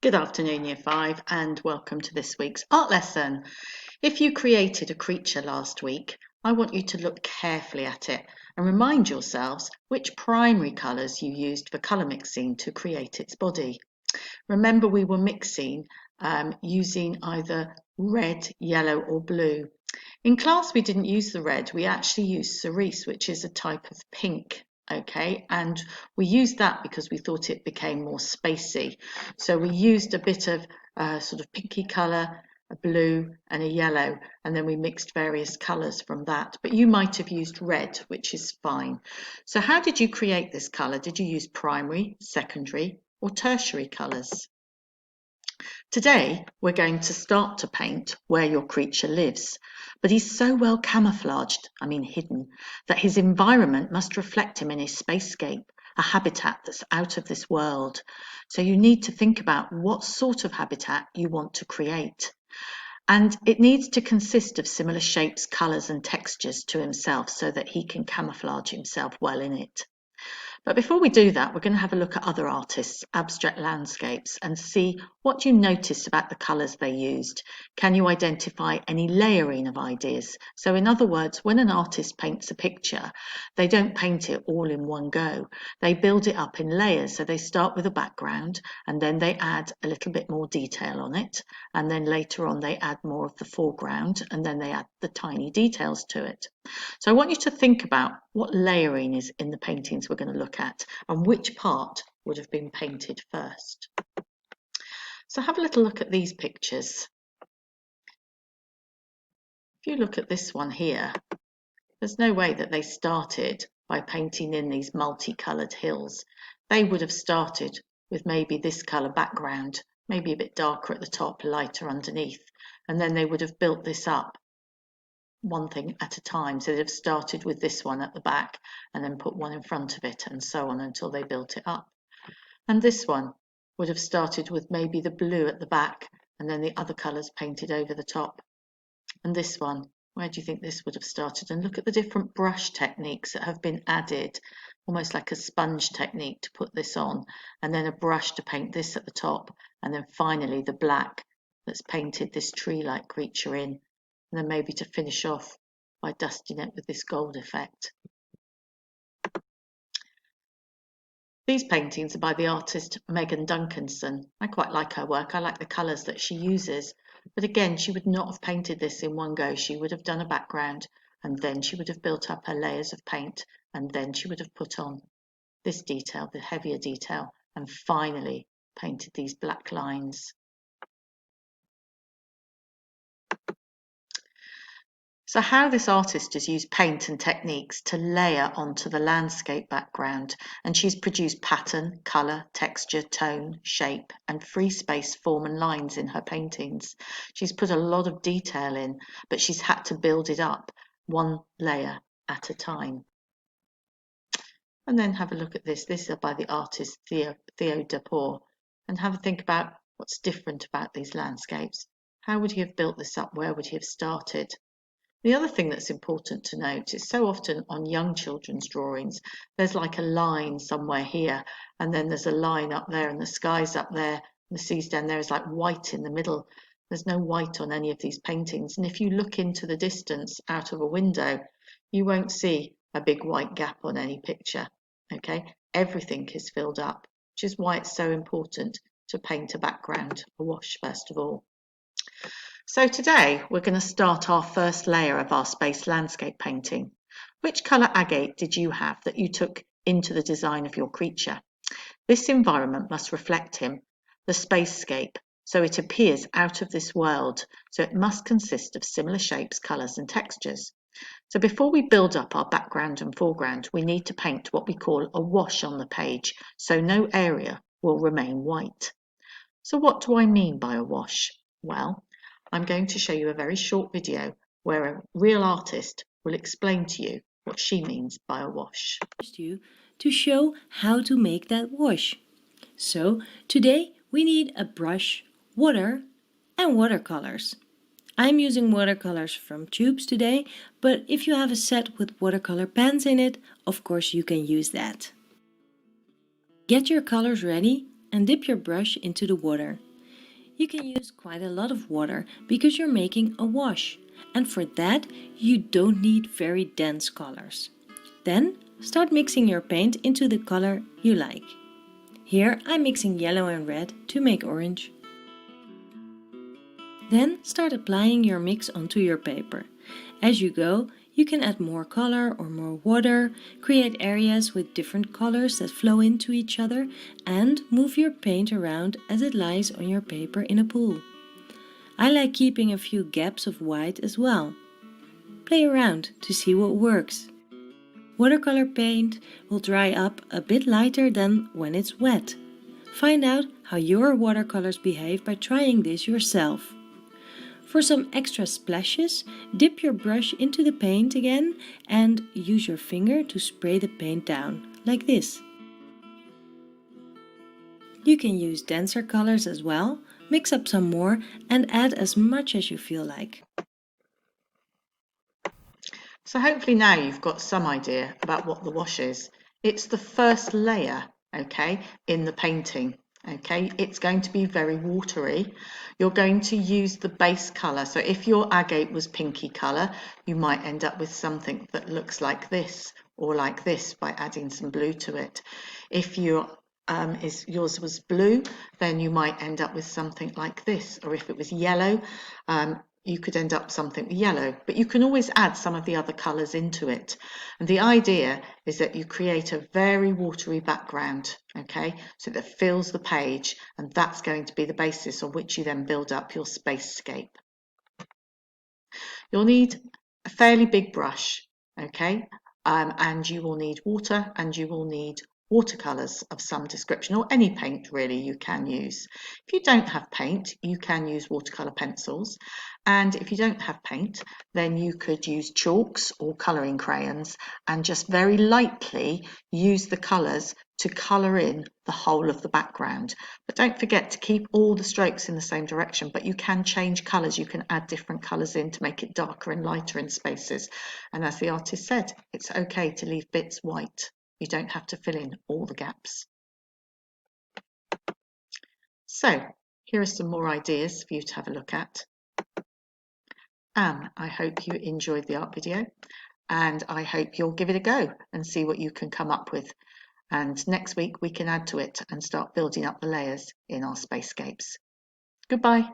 Good afternoon, Year 5, and welcome to this week's art lesson. If you created a creature last week, I want you to look carefully at it and remind yourselves which primary colours you used for colour mixing to create its body. Remember, we were mixing using either red, yellow or blue. In class, we didn't use the red, we actually used cerise, which is a type of pink. Okay, and we used that because we thought it became more spacey. So we used a bit of sort of pinky colour, a blue and a yellow, and then we mixed various colours from that. But you might have used red, which is fine. So how did you create this colour? Did you use primary, secondary or tertiary colours? Today, we're going to start to paint where your creature lives, but he's so well camouflaged, hidden, that his environment must reflect him in his spacescape, a habitat that's out of this world. So you need to think about what sort of habitat you want to create. And it needs to consist of similar shapes, colours and textures to himself so that he can camouflage himself well in it. But before we do that, we're going to have a look at other artists' abstract landscapes and see what you notice about the colours they used. Can you identify any layering of ideas? So in other words, when an artist paints a picture, they don't paint it all in one go. They build it up in layers. So they start with a background and then they add a little bit more detail on it. And then later on, they add more of the foreground and then they add the tiny details to it. So I want you to think about what layering is in the paintings we're going to look at and which part would have been painted first. So have a little look at these pictures. If you look at this one here, there's no way that they started by painting in these multicoloured hills. They would have started with maybe this colour background, maybe a bit darker at the top, lighter underneath, and then they would have built this up one thing at a time. So they'd have started with this one at the back and then put one in front of it and so on until they built it up. And this one would have started with maybe the blue at the back and then the other colours painted over the top. And this one, where do you think this would have started? And look at the different brush techniques that have been added, almost like a sponge technique to put this on, and then a brush to paint this at the top, and then finally the black that's painted this tree-like creature in, and then maybe to finish off by dusting it with this gold effect. These paintings are by the artist Megan Duncanson. I quite like her work. I like the colours that she uses. But again, she would not have painted this in one go. She would have done a background and then she would have built up her layers of paint and then she would have put on this detail, the heavier detail, and finally painted these black lines. So how this artist has used paint and techniques to layer onto the landscape background, and she's produced pattern, colour, texture, tone, shape and free space form and lines in her paintings. She's put a lot of detail in, but she's had to build it up one layer at a time. And then have a look at this. This is by the artist Theo Dapoor, and have a think about what's different about these landscapes. How would he have built this up? Where would he have started? The other thing that's important to note is so often on young children's drawings, there's like a line somewhere here, and then there's a line up there, and the sky's up there, and the sea's down there is like white in the middle. There's no white on any of these paintings. And if you look into the distance out of a window, you won't see a big white gap on any picture. Okay, everything is filled up, which is why it's so important to paint a background, a wash first of all. So today we're going to start our first layer of our space landscape painting. Which colour agate did you have that you took into the design of your creature? This environment must reflect him, the spacescape, so it appears out of this world, so it must consist of similar shapes, colours and textures. So before we build up our background and foreground, we need to paint what we call a wash on the page, so no area will remain white. So what do I mean by a wash? Well, I'm going to show you a very short video where a real artist will explain to you what she means by a wash. To show how to make that wash. So today we need a brush, water and watercolors. I'm using watercolors from tubes today, but if you have a set with watercolor pens in it, of course you can use that. Get your colors ready and dip your brush into the water. You can use quite a lot of water because you're making a wash, and for that you don't need very dense colors. Then start mixing your paint into the color you like. Here I'm mixing yellow and red to make orange. Then start applying your mix onto your paper. As you go, you can add more color or more water, create areas with different colors that flow into each other, and move your paint around as it lies on your paper in a pool. I like keeping a few gaps of white as well. Play around to see what works. Watercolor paint will dry up a bit lighter than when it's wet. Find out how your watercolors behave by trying this yourself. For some extra splashes, dip your brush into the paint again and use your finger to spray the paint down, like this. You can use denser colors as well, mix up some more and add as much as you feel like. So hopefully now you've got some idea about what the wash is. It's the first layer, okay, in the painting. Okay, it's going to be very watery. You're going to use the base colour. So if your agate was pinky colour, you might end up with something that looks like this or like this by adding some blue to it. If yours was blue, then you might end up with something like this. Or if it was yellow, you could end up something yellow, but you can always add some of the other colours into it. And the idea is that you create a very watery background, okay, so that fills the page, and that's going to be the basis on which you then build up your spacescape. You'll need a fairly big brush, okay, and you will need water and you will need watercolours of some description, or any paint really you can use. If you don't have paint, you can use watercolour pencils, and if you don't have paint, then you could use chalks or colouring crayons and just very lightly use the colours to colour in the whole of the background. But don't forget to keep all the strokes in the same direction, but you can change colours, you can add different colours in to make it darker and lighter in spaces. And as the artist said, it's okay to leave bits white. You don't have to fill in all the gaps. So here are some more ideas for you to have a look at. I hope you enjoyed the art video, and I hope you'll give it a go and see what you can come up with. And next week we can add to it and start building up the layers in our spacescapes. Goodbye.